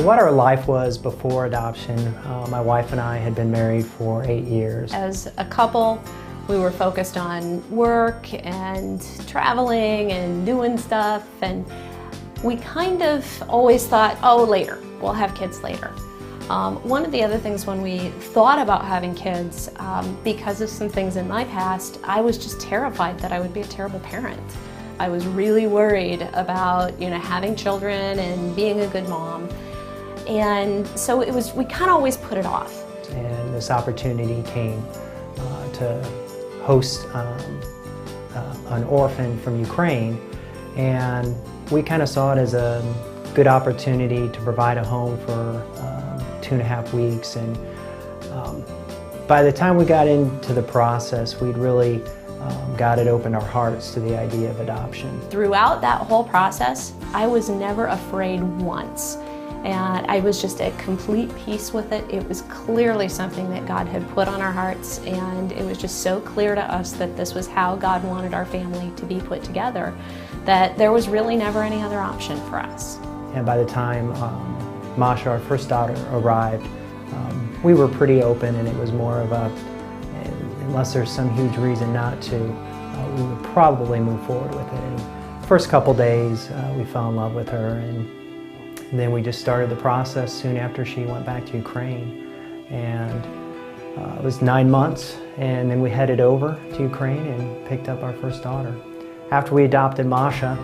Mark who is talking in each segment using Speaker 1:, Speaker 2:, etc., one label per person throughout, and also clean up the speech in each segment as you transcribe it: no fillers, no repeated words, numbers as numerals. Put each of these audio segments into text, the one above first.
Speaker 1: What our life was before adoption, my wife and I had been married for 8 years.
Speaker 2: As a couple, we were focused on work and traveling and doing stuff, and we kind of always thought, oh, later, we'll have kids later. One of the other things when we thought about having kids, because of some things in my past, I was just terrified that I would be a terrible parent. I was really worried about, having children and being a good mom. And so we kind of always put it off.
Speaker 1: And this opportunity came to host an orphan from Ukraine, and we kind of saw it as a good opportunity to provide a home for 2.5 weeks. And by the time we got into the process, we'd really God had opened our hearts to the idea of adoption.
Speaker 2: Throughout that whole process, I was never afraid once. And I was just at complete peace with it. It was clearly something that God had put on our hearts, and it was just so clear to us that this was how God wanted our family to be put together, that there was really never any other option for us.
Speaker 1: And by the time Masha, our first daughter, arrived, we were pretty open, and it was more of a, unless there's some huge reason not to, we would probably move forward with it. And the first couple days, we fell in love with her, and then we just started the process soon after she went back to Ukraine. And it was 9 months, and then we headed over to Ukraine and picked up our first daughter. After we adopted Masha,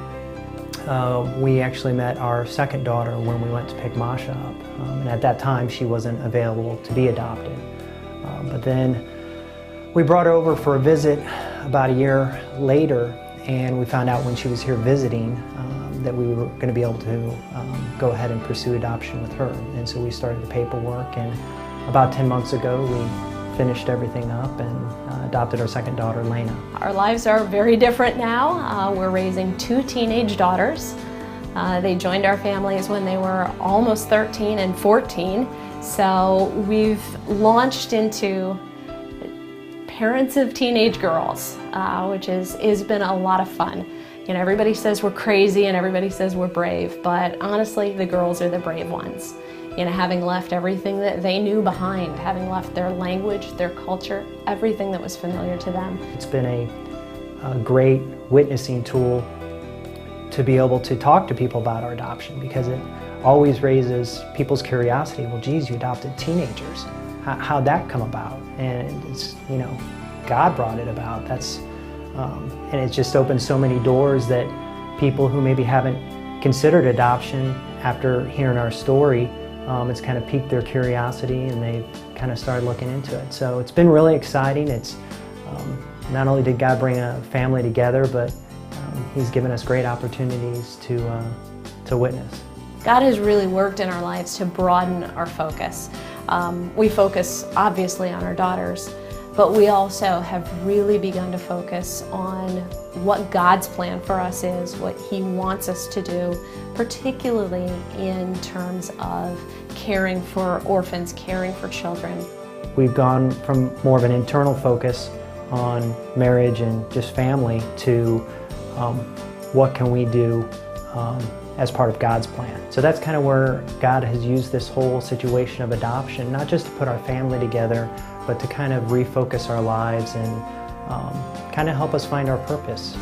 Speaker 1: we actually met our second daughter when we went to pick Masha up. And at that time, she wasn't available to be adopted. But then we brought her over for a visit about a year later, and we found out when she was here visiting that we were going to be able to go ahead and pursue adoption with her. And so we started the paperwork, and about 10 months ago we finished everything up and adopted our second daughter, Lena.
Speaker 2: Our lives are very different now. We're raising 2 teenage daughters. They joined our families when they were almost 13 and 14. So we've launched into parents of teenage girls, which has been a lot of fun. Everybody says we're crazy and everybody says we're brave, but honestly, the girls are the brave ones. Having left everything that they knew behind, having left their language, their culture, everything that was familiar to them.
Speaker 1: It's been a great witnessing tool to be able to talk to people about our adoption, because it always raises people's curiosity. Well, geez, you adopted teenagers. How'd that come about? And it's, God brought it about. And it's just opened so many doors that people who maybe haven't considered adoption, after hearing our story, it's kind of piqued their curiosity, and they've kind of started looking into it. So it's been really exciting. It's not only did God bring a family together, but He's given us great opportunities to witness.
Speaker 2: God has really worked in our lives to broaden our focus. We focus obviously on our daughters, but we also have really begun to focus on what God's plan for us is, what He wants us to do, particularly in terms of caring for orphans, caring for children.
Speaker 1: We've gone from more of an internal focus on marriage and just family to what can we do as part of God's plan. So that's kind of where God has used this whole situation of adoption, not just to put our family together, but to kind of refocus our lives and kind of help us find our purpose.